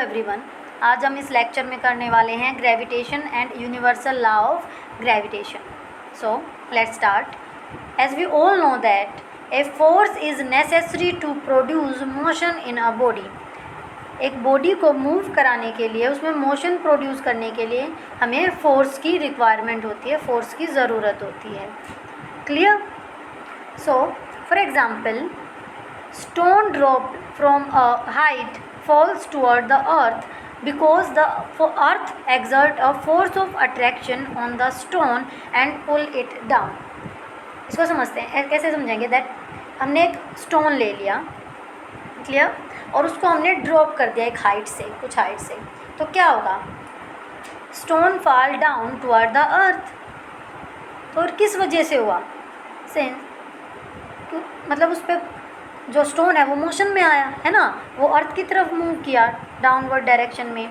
Everyone, आज हम इस लेक्चर में करने वाले हैं gravitation and universal law of gravitation. So let's start. As we all know that a force is necessary to produce motion in a body. एक body को मूव कराने के लिए, उसमें मोशन प्रोड्यूस करने के लिए हमें फोर्स की रिक्वायरमेंट होती है, फोर्स की ज़रूरत होती है. Clear? So for example, stone dropped from a height falls toward the earth because the earth exert a force of attraction on the stone and pull it down. इसको समझते हैं. कैसे समझेंगे? दैट हमने एक स्टोन ले लिया, क्लियर, और उसको हमने ड्रॉप कर दिया एक हाइट से, कुछ हाइट से. तो क्या होगा? Stone fall down toward the अर्थ. तो किस वजह से हुआ? मतलब उस पर जो स्टोन है वो मोशन में आया है ना, वो अर्थ की तरफ मूव किया, डाउनवर्ड डायरेक्शन में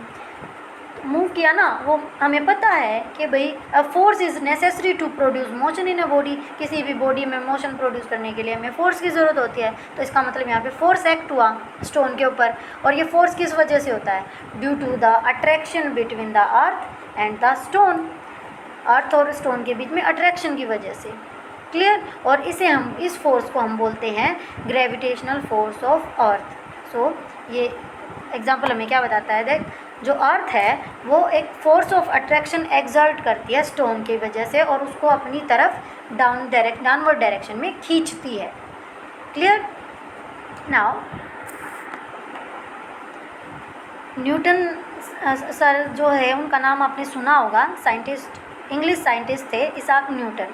मूव किया ना. वो हमें पता है कि भाई a force is necessary to produce motion in a body. किसी भी बॉडी में मोशन प्रोड्यूस करने के लिए हमें फोर्स की ज़रूरत होती है. तो इसका मतलब यहाँ पे फोर्स एक्ट हुआ स्टोन के ऊपर. और ये फोर्स किस वजह से होता है? Due to the attraction between the earth and the stone. Earth और स्टोन के बीच में अट्रैक्शन की वजह से. क्लियर? और इस फोर्स को हम बोलते हैं ग्रेविटेशनल फोर्स ऑफ अर्थ. सो ये एग्जांपल हमें क्या बताता है? देख, जो अर्थ है वो एक फोर्स ऑफ अट्रैक्शन एक्सर्ट करती है स्टोन की वजह से और उसको अपनी तरफ डाउनवर्ड डायरेक्शन में खींचती है. क्लियर? नाउ न्यूटन सर जो है उनका नाम आपने सुना होगा. साइंटिस्ट, इंग्लिश साइंटिस्ट थे, इसाक न्यूटन.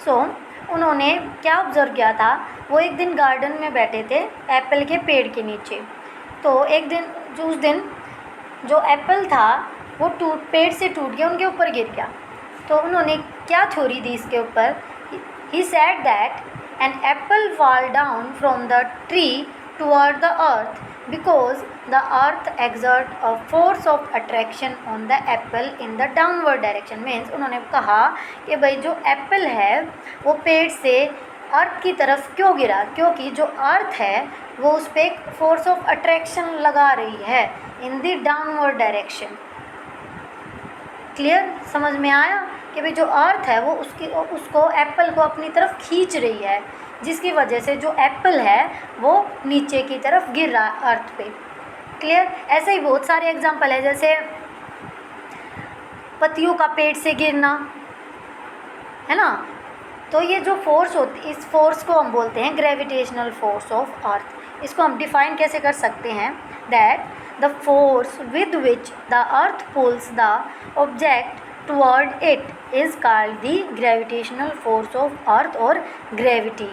सो उन्होंने क्या ऑब्ज़र्व किया था? वो एक दिन गार्डन में बैठे थे एप्पल के पेड़ के नीचे. तो एक दिन उस दिन जो एप्पल था वो पेड़ से टूट गया, उनके ऊपर गिर गया. तो उन्होंने क्या थ्योरी दी इसके ऊपर? He said that an apple fall down from the tree toward the earth because the earth exert a force of attraction on the apple in the downward direction. Means उन्होंने कहा कि भाई जो एप्पल है वो पेड़ से अर्थ की तरफ क्यों गिरा? क्योंकि जो अर्थ है वो उस पर एक फोर्स ऑफ अट्रैक्शन लगा रही है in the downward direction. Clear? समझ में आया कि भाई जो अर्थ है वो उसको एप्पल को अपनी तरफ खींच रही है, जिसकी वजह से जो एप्पल है वो नीचे की तरफ गिर रहा है अर्थ पे. क्लियर? ऐसे ही बहुत सारे एग्जांपल है, जैसे पत्तियों का पेड़ से गिरना, है ना. तो ये जो फोर्स होती, इस फोर्स को हम बोलते हैं ग्रेविटेशनल फोर्स ऑफ अर्थ. इसको हम डिफाइन कैसे कर सकते हैं? That the force with which the earth pulls the object toward it is called the gravitational force of अर्थ और ग्रेविटी.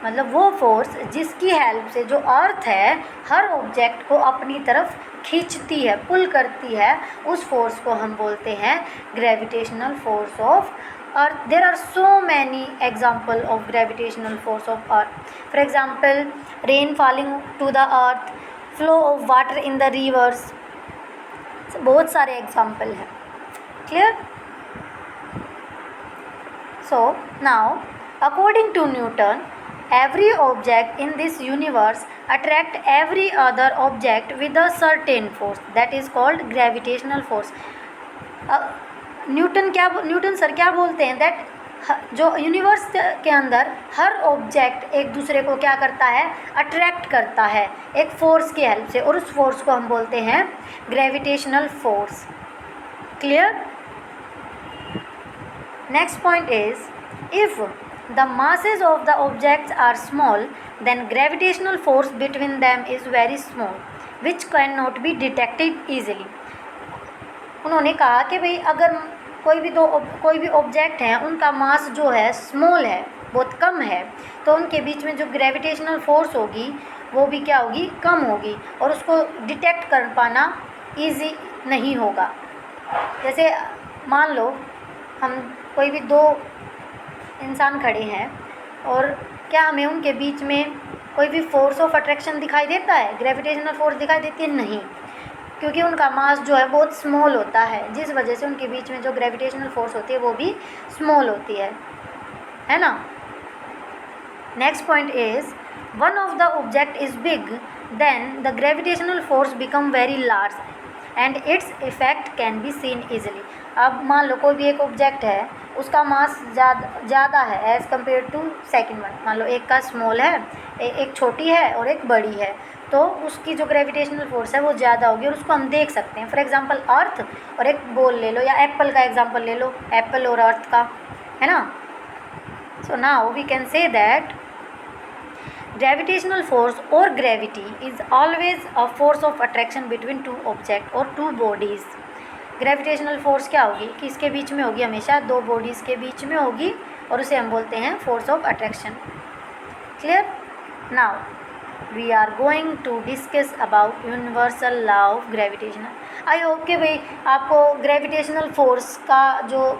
मतलब वो फोर्स जिसकी हेल्प से जो अर्थ है हर ऑब्जेक्ट को अपनी तरफ खींचती है, पुल करती है, उस फोर्स को हम बोलते हैं gravitational force of earth. There are so many example of gravitational force of earth. For example, rain falling to the earth, flow of water in the rivers. बहुत सारे एग्जाम्पल हैं. Clear? So now according to Newton, every object in this universe attract every other object with a certain force that is called gravitational force. Newton sir क्या बोलते हैं? That जो universe के अंदर हर object एक दूसरे को क्या करता है? अट्रैक्ट करता है एक फोर्स की हेल्प से, और उस फोर्स को हम बोलते हैं gravitational force. Clear? Next point is, if the masses of the objects are small, then gravitational force between them is very small, which cannot be detected easily. उन्होंने कहा कि भाई अगर कोई भी ऑब्जेक्ट हैं उनका मास जो है स्मॉल है, बहुत कम है, तो उनके बीच में जो ग्रेविटेशनल फोर्स होगी वो भी क्या होगी? कम होगी, और उसको डिटेक्ट कर पाना ईजी नहीं होगा. जैसे मान लो हम कोई भी दो इंसान खड़े हैं और क्या हमें उनके बीच में कोई भी फोर्स ऑफ अट्रैक्शन दिखाई देता है? ग्रेविटेशनल फोर्स दिखाई देती है? नहीं, क्योंकि उनका मास जो है बहुत स्मॉल होता है, जिस वजह से उनके बीच में जो ग्रेविटेशनल फोर्स होती है वो भी स्मॉल होती है ना. Next point is, one of the object is big then the gravitational force become very large and its effect can be seen easily. अब मान लो कोई भी एक ऑब्जेक्ट है, उसका मास ज़्यादा है as compare to second one. मान लो एक का स्मॉल है, एक छोटी है और एक बड़ी है, तो उसकी जो ग्रेविटेशनल फोर्स है वो ज़्यादा होगी और उसको हम देख सकते हैं. फॉर एग्जांपल अर्थ और एक बॉल ले लो, या एप्पल का एग्जांपल ले लो, एप्पल और अर्थ का, है ना. So now we can say that gravitational force or gravity is always a force of attraction between two objects or two bodies. Gravitational force क्या होगी कि इसके बीच में होगी, हमेशा दो बॉडीज़ के बीच में होगी, और उसे हम बोलते हैं force of attraction. Clear. Now we are going to discuss about universal law of gravitation. I hope कि भाई आपको ग्रेविटेशनल फोर्स का जो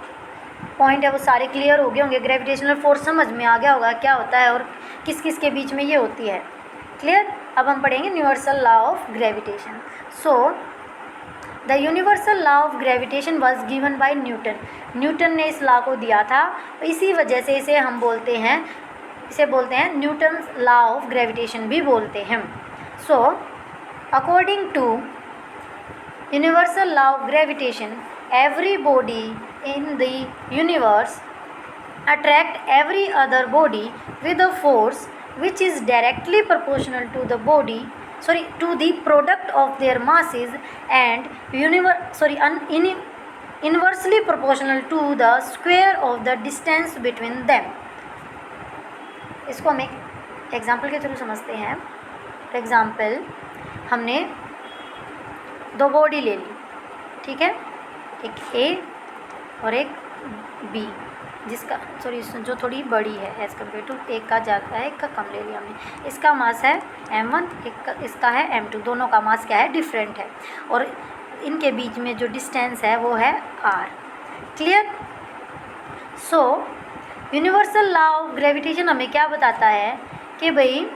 पॉइंट है वो सारे क्लियर हो गए होंगे. ग्रेविटेशनल फोर्स समझ में आ गया होगा क्या होता है और किस किस के बीच में ये होती है. क्लियर. अब हम पढ़ेंगे universal law of gravitation. So the universal law of gravitation was given by Newton. Newton ने इस लॉ को दिया था, इसी वजह से इसे हम बोलते हैं, इसे बोलते हैं न्यूटन्स लॉ ऑफ ग्रेविटेशन भी बोलते हैं. So according to universal law of gravitation, every body in the universe attract every other body with a force which is directly proportional to the to the product of their masses and inversely proportional to the square of the distance between them. इसको हम एक example के through समझते हैं. For example हमने दो body ले ली, ठीक है, एक ए और एक बी, जिसका जो थोड़ी बड़ी है एज़ कम्पेयर टू, एक का ज़्यादा है एक का कम ले लिया हमने. इसका मास है m1, इसका है m2, दोनों का मास क्या है, डिफरेंट है, और इनके बीच में जो डिस्टेंस है वो है r. Clear. So universal law of gravitation हमें क्या बताता है कि भाई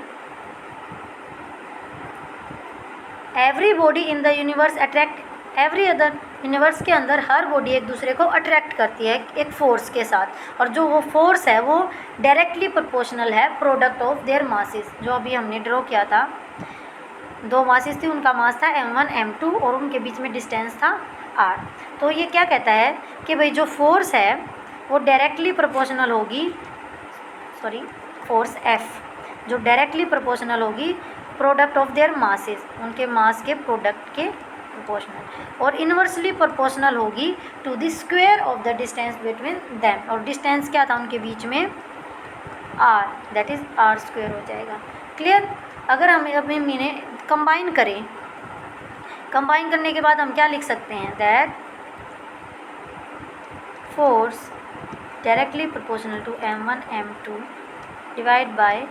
every body in the universe attract every other. Universe के अंदर हर बॉडी एक दूसरे को अट्रैक्ट करती है एक फोर्स के साथ, और जो वो फोर्स है वो डायरेक्टली प्रोपोर्शनल है प्रोडक्ट ऑफ देयर मासेस. जो अभी हमने ड्रॉ किया था, दो मासेस थी, उनका मास था m1 m2 और उनके बीच में डिस्टेंस था r. तो ये क्या कहता है कि भाई जो फोर्स है वो डायरेक्टली प्रोपोर्शनल होगी, फोर्स F जो डायरेक्टली प्रोपोर्शनल होगी प्रोडक्ट ऑफ देयर मासेस, उनके मास के प्रोडक्ट के प्रोपोर्शनल, और इन्वर्सली प्रोपोर्शनल होगी to the square of the distance between them. और डिस्टेंस क्या था उनके बीच में, r, that is r square हो जाएगा. क्लियर. अगर हम अपने इन्हें कंबाइन करें, कंबाइन करने के बाद हम क्या लिख सकते हैं, that force directly proportional to m1 m2 divide by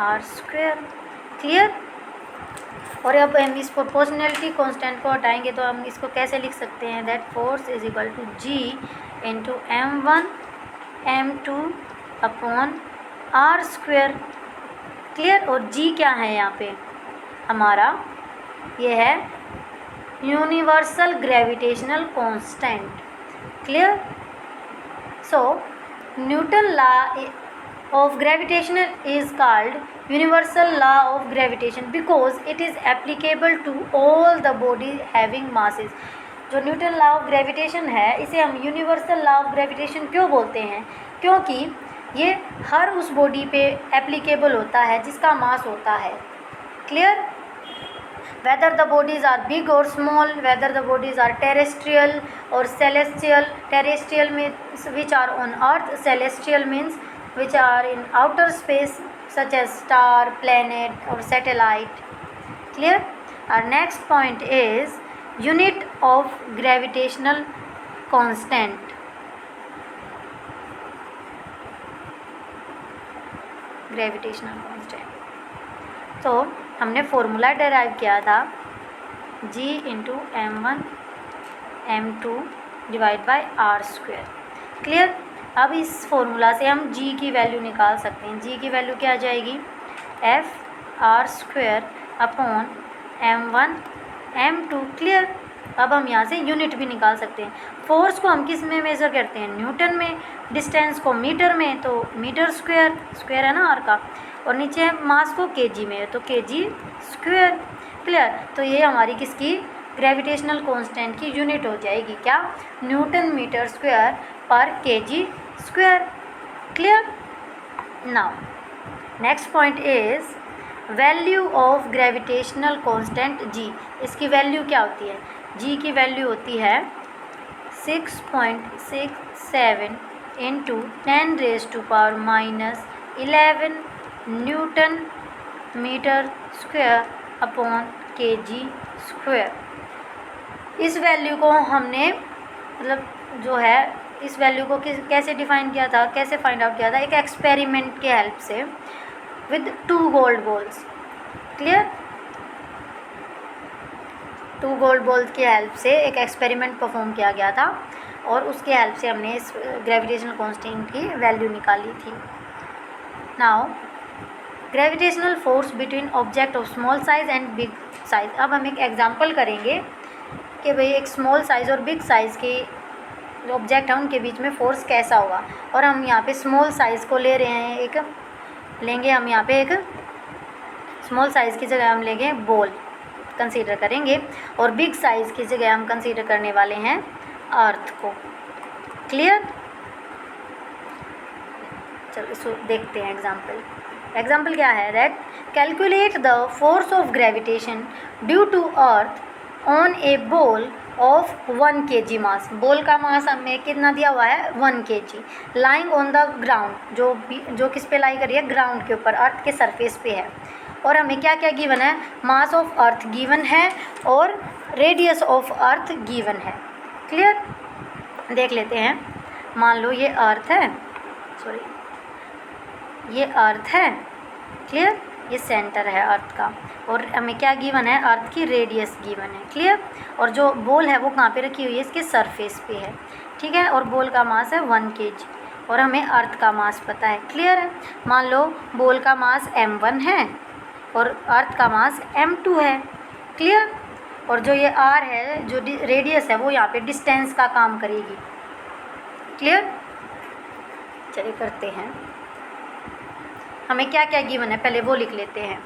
r square. Clear. और अब हम इस प्रोपोर्शनलिटी कांस्टेंट को हटाएंगे तो हम इसको कैसे लिख सकते हैं, that force is equal to g into m1 m2 upon r square. Clear. और g क्या है यहाँ पे हमारा, ये है universal gravitational constant. Clear. So Newton law of gravitation is called universal law of gravitation because it is applicable to all the body having masses. जो Newton law of gravitation है इसे हम यूनिवर्सल लॉ ऑफ ग्रेविटेशन क्यों बोलते हैं, क्योंकि ये हर उस बॉडी पे एप्लीकेबल होता है जिसका मास होता है. Clear. whether the bodies are big or small, whether the bodies are terrestrial or celestial. Terrestrial means which are on earth, celestial means which are in outer space such as star, planet or satellite. Clear. Our next point is unit of gravitational constant. Gravitational constant. तो हमने formula derive किया था g into m1 m2 divide by r square. Clear. अब इस formula से हम g की value निकाल सकते हैं. g की वैल्यू क्या आ जाएगी, f r square upon m1 m2. Clear. अब हम यहाँ से यूनिट भी निकाल सकते हैं. फोर्स को हम किस में मेज़र करते हैं, न्यूटन में. डिस्टेंस को मीटर में, तो मीटर स्क्वायर, स्क्वायर है ना आर का. और नीचे मास को केजी में है तो केजी स्क्वायर। क्लियर। तो ये हमारी किसकी ग्रेविटेशनल कांस्टेंट की यूनिट हो जाएगी क्या, न्यूटन मीटर स्क्वायर पर KG square. Clear. Now next point is value of gravitational constant जी। इसकी वैल्यू क्या होती है, जी की वैल्यू होती है 6.67 into 10⁻⁻11 newton metre square upon KG square. इस वैल्यू को हमने मतलब जो है इस वैल्यू को कैसे डिफाइन किया था, कैसे फाइंड आउट किया था, एक एक्सपेरिमेंट के हेल्प से with 2 gold balls. Clear. 2 gold balls की हेल्प से एक एक्सपेरिमेंट परफॉर्म किया गया था और उसके हेल्प से हमने इस ग्रेविटेशनल कांस्टेंट की वैल्यू निकाली थी। Now gravitational force between object of small size and big size. अब हम एक एग्जांपल करेंगे कि भाई एक स्मॉल साइज़ और बिग साइज़ के जो ऑब्जेक्ट है उनके बीच में फोर्स कैसा होगा। और हम यहाँ पे स्मॉल साइज़ को ले रहे हैं, एक लेंगे हम यहाँ पे एक स्मॉल साइज़ की जगह हम लेंगे बॉल कंसीडर करेंगे और बिग साइज़ की जगह हम कंसीडर करने वाले हैं अर्थ को। क्लियर। चलो इसको देखते हैं एग्जांपल। एग्जांपल क्या है that calculate the force of gravitation due to earth on a ball of 1 kg मास। बॉल का मास हमें कितना दिया हुआ है 1 kg, lying on the ground, जो किस पे लाई करी है, ग्राउंड के ऊपर, अर्थ के सरफेस पे है। और हमें क्या क्या गिवन है, मास ऑफ अर्थ गिवन है और रेडियस ऑफ अर्थ गिवन है। क्लियर। देख लेते हैं। मान लो ये अर्थ है, सॉरी ये अर्थ है। क्लियर। ये सेंटर है अर्थ का और हमें क्या गिवन है, अर्थ की रेडियस गिवन है। क्लियर। और जो बॉल है वो कहाँ पे रखी हुई है, इसके सरफेस पे है। ठीक है। और बॉल का मास है 1 kg और हमें अर्थ का मास पता है। क्लियर है। मान लो बॉल का मास m1 है और अर्थ का मास m2 है। क्लियर। और जो ये r है, जो रेडियस है, वो यहाँ पे डिस्टेंस का काम करेगी। क्लियर। चलिए करते हैं। हमें क्या क्या गिवन है पहले वो लिख लेते हैं।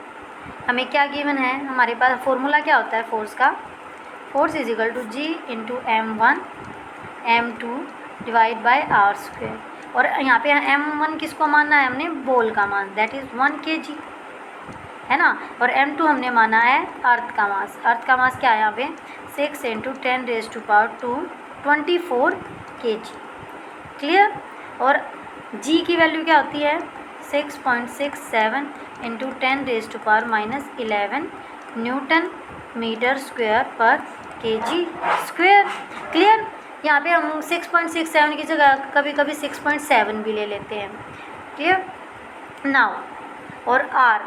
हमें क्या गिवन है, हमारे पास फॉर्मूला क्या होता है फोर्स का, force is equal to G into m1 m2 divide by r square. और यहाँ पे m1 किसको मानना है, हमने बॉल का मास, दैट इज़ 1 kg है ना। और m2 हमने माना है अर्थ का मास। अर्थ का मास क्या है यहाँ पे 6 इंटू 10⁻², 24 kg। क्लियर। और g की वैल्यू क्या होती है 6.67 इंटू 10⁻⁻11 न्यूटन मीटर स्क्वायर पर केजी स्क्वायर। क्लियर। यहाँ पे हम 6.67 की जगह कभी कभी 6.7 भी ले लेते हैं। क्लियर। नाउ और आर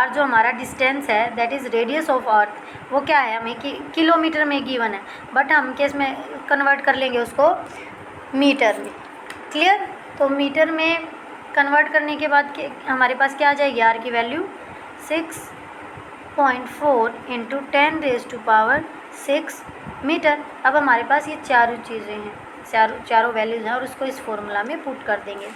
जो हमारा डिस्टेंस है that is radius of earth, वो क्या है हमें किलोमीटर में गिवन है, बट हम केस में कन्वर्ट कर लेंगे उसको मीटर में। क्लियर। तो मीटर में कन्वर्ट करने के बाद हमारे पास क्या आ जाएगी, आर की वैल्यू 6.4 इंटू 10⁻6 मीटर। अब हमारे पास ये चारों चीज़ें हैं, चारों वैल्यूज़ हैं और उसको इस फॉर्मूला में पुट कर देंगे।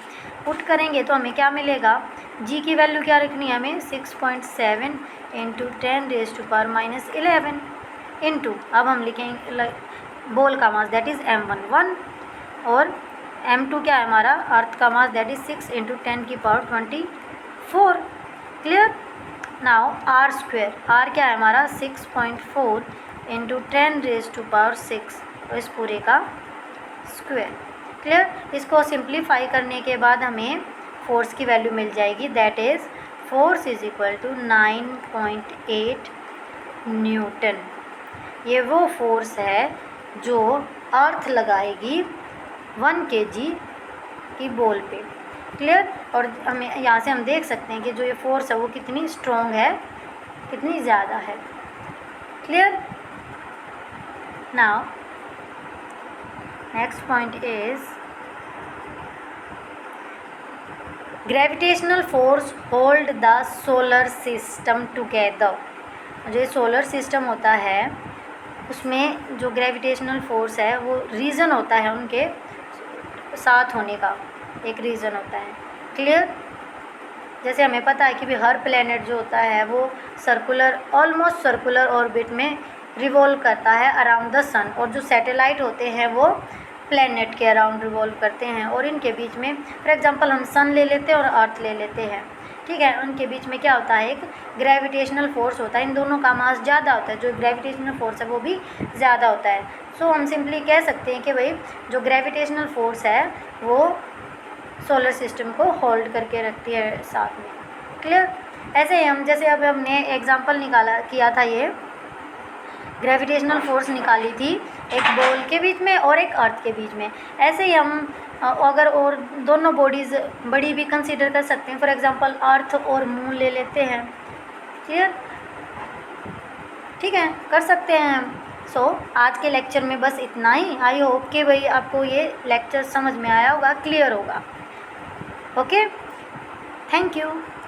पुट करेंगे तो हमें क्या मिलेगा, जी की वैल्यू क्या रखनी है हमें 6.7 इंटू 10⁻11 इंटू, अब हम लिखेंगे बॉल का मास दैट इज़ m1 और m2 क्या है हमारा अर्थ का mass that is 6 into 10⁻24। Clear. Now R square, R क्या है हमारा 6.4 इंटू 10⁻6 और इस पूरे का स्क्वायर। क्लियर। इसको सिंप्लीफाई करने के बाद हमें फोर्स की वैल्यू मिल जाएगी that is force is equal to 9.8 newton. ये वो फोर्स है जो अर्थ लगाएगी 1 kg की बॉल पे। क्लियर। और हमें यहाँ से हम देख सकते हैं कि जो ये फोर्स है वो कितनी स्ट्रॉन्ग है, कितनी ज़्यादा है। Clear. Now next point is gravitational force hold the solar system together. जो सोलर सिस्टम होता है उसमें जो ग्रेविटेशनल फोर्स है वो रीज़न होता है उनके साथ होने का, एक रीज़न होता है। क्लियर। जैसे हमें पता है कि भी हर प्लेनेट जो होता है वो सर्कुलर, ऑलमोस्ट सर्कुलर ऑर्बिट में रिवॉल्व करता है अराउंड द सन, और जो सैटेलाइट होते हैं वो प्लेनेट के अराउंड रिवॉल्व करते हैं, और इनके बीच में फॉर एग्जांपल हम सन ले लेते हैं और अर्थ ले लेते हैं, ठीक है। उनके बीच में क्या होता है, एक ग्रेविटेशनल फोर्स होता है, इन दोनों का मास ज़्यादा होता है, जो ग्रेविटेशनल फोर्स है वो भी ज़्यादा होता है। सो हम सिंपली कह सकते हैं कि भाई जो ग्रेविटेशनल फोर्स है वो सोलर सिस्टम को होल्ड करके रखती है साथ में। क्लियर? ऐसे ही हम जैसे अब हमने एग्जांपल निकाला किया था, ये ग्रेविटेशनल फोर्स निकाली थी एक बॉल के बीच में और एक अर्थ के बीच में। ऐसे ही हम अगर और दोनों बॉडीज़ बड़ी भी कंसीडर कर सकते हैं, फॉर एग्जांपल अर्थ और मून ले लेते हैं। क्लियर? ठीक है, कर सकते हैं हम। सो आज के लेक्चर में बस इतना ही। आई होप कि भाई आपको ये लेक्चर समझ में आया होगा, क्लियर होगा। Okay, thank you.